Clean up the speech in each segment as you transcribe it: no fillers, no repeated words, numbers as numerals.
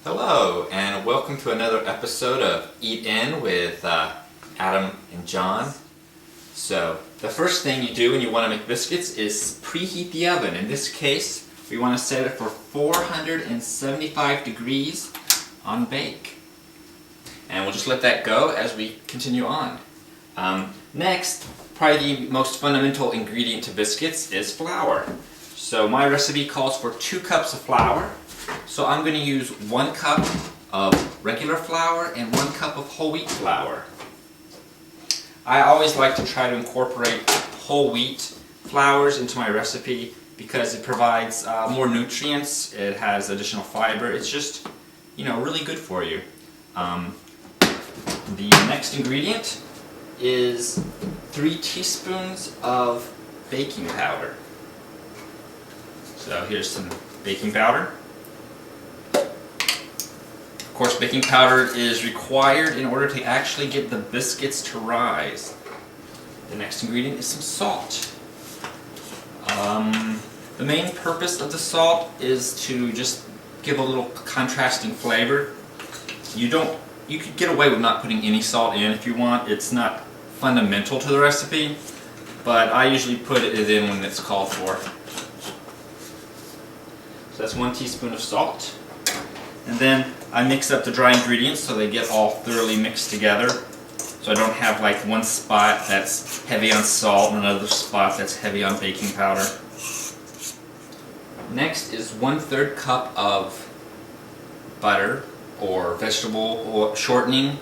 Hello, and welcome to another episode of Eat In with Adam and John. So, the first thing you do when you want to make biscuits is preheat the oven. In this case, we want to set it for 475 degrees on bake. And we'll just let that go as we continue on. Next, probably the most fundamental ingredient to biscuits is flour. So my recipe calls for 2 cups of flour. So I'm going to use 1 cup of regular flour and 1 cup of whole wheat flour. I always like to try to incorporate whole wheat flours into my recipe because it provides more nutrients, it has additional fiber, it's just, really good for you. The next ingredient is 3 teaspoons of baking powder. So here's some baking powder. Of course, baking powder is required in order to actually get the biscuits to rise. The next ingredient is some salt. The main purpose of the salt is to just give a little contrasting flavor. You could get away with not putting any salt in if you want. It's not fundamental to the recipe, but I usually put it in when it's called for. So that's 1 teaspoon of salt. And then I mix up the dry ingredients so they get all thoroughly mixed together. So I don't have like one spot that's heavy on salt and another spot that's heavy on baking powder. Next is 1/3 cup of butter or vegetable or shortening.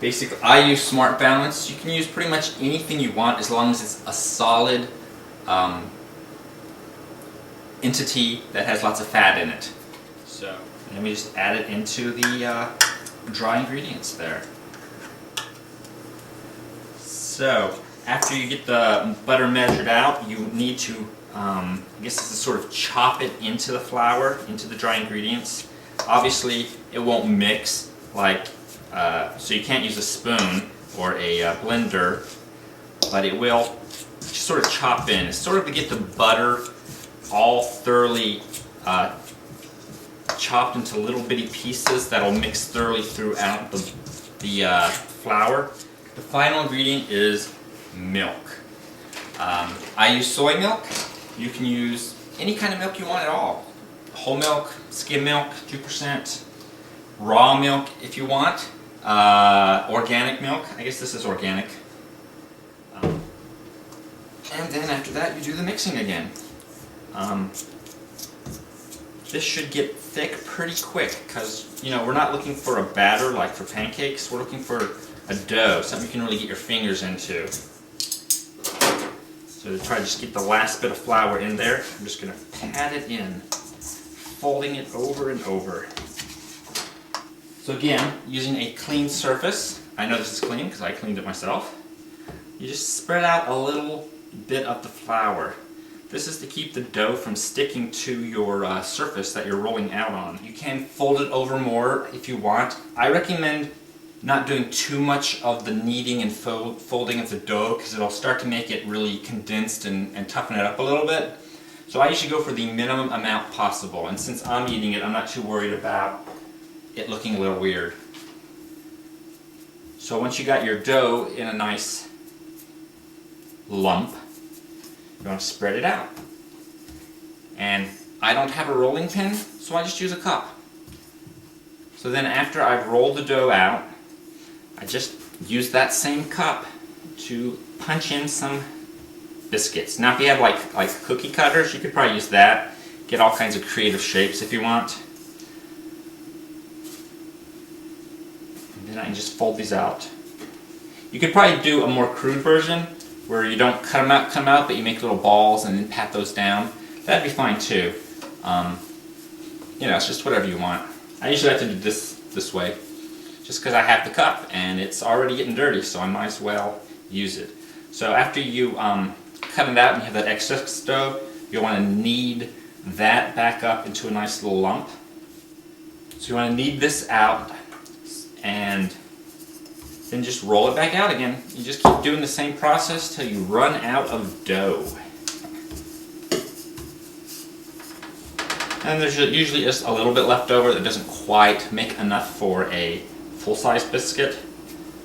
Basically, I use Smart Balance. You can use pretty much anything you want as long as it's a solid entity that has lots of fat in it. So, let me just add it into the dry ingredients there. So, after you get the butter measured out, you need to, I guess this is sort of chop it into the flour, into the dry ingredients. Obviously, it won't mix like, so you can't use a spoon or a blender, but it will just sort of chop in. It's sort of to get the butter all thoroughly chopped into little bitty pieces that'll mix thoroughly throughout the flour. The final ingredient is milk. I use soy milk. You can use any kind of milk you want at all. Whole milk, skim milk, 2%, raw milk if you want, organic milk. I guess this is organic. And then after that you do the mixing again. This should get thick pretty quick because, we're not looking for a batter like for pancakes. We're looking for a dough, something you can really get your fingers into. So to try to just get the last bit of flour in there, I'm just going to pat it in, folding it over and over. So again, using a clean surface, I know this is clean because I cleaned it myself, you just spread out a little bit of the flour. This is to keep the dough from sticking to your surface that you're rolling out on. You can fold it over more if you want. I recommend not doing too much of the kneading and folding of the dough because it'll start to make it really condensed and toughen it up a little bit. So I usually go for the minimum amount possible, and since I'm eating it, I'm not too worried about it looking a little weird. So once you got your dough in a nice lump, you want to spread it out. And I don't have a rolling pin, so I just use a cup. So then after I've rolled the dough out, I just use that same cup to punch in some biscuits. Now if you have like cookie cutters, you could probably use that. Get all kinds of creative shapes if you want. And then I can just fold these out. You could probably do a more crude version where you don't cut them out, but you make little balls and then pat those down. That'd be fine too. It's just whatever you want. I usually like to do this way, just because I have the cup and it's already getting dirty, so I might as well use it. So after you cut it out and you have that excess dough, you'll want to knead that back up into a nice little lump. So you want to knead this out and then just roll it back out again. You just keep doing the same process till you run out of dough. And there's usually just a little bit left over that doesn't quite make enough for a full-size biscuit.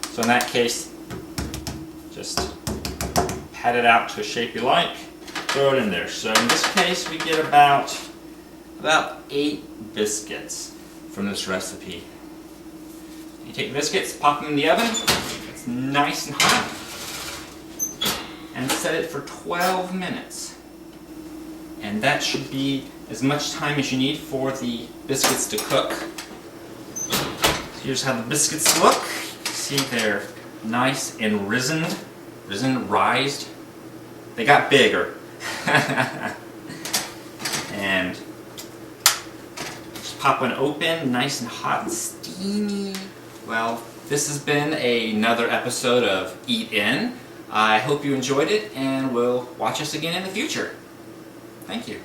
So in that case, just pat it out to a shape you like, throw it in there. So in this case, we get about 8 biscuits from this recipe. You take biscuits, pop them in the oven, it's nice and hot, and set it for 12 minutes. And that should be as much time as you need for the biscuits to cook. So here's how the biscuits look. You see they're nice and rised. They got bigger. And just pop one open, nice and hot and steamy. Well, this has been another episode of Eat In. I hope you enjoyed it, and will watch us again in the future. Thank you.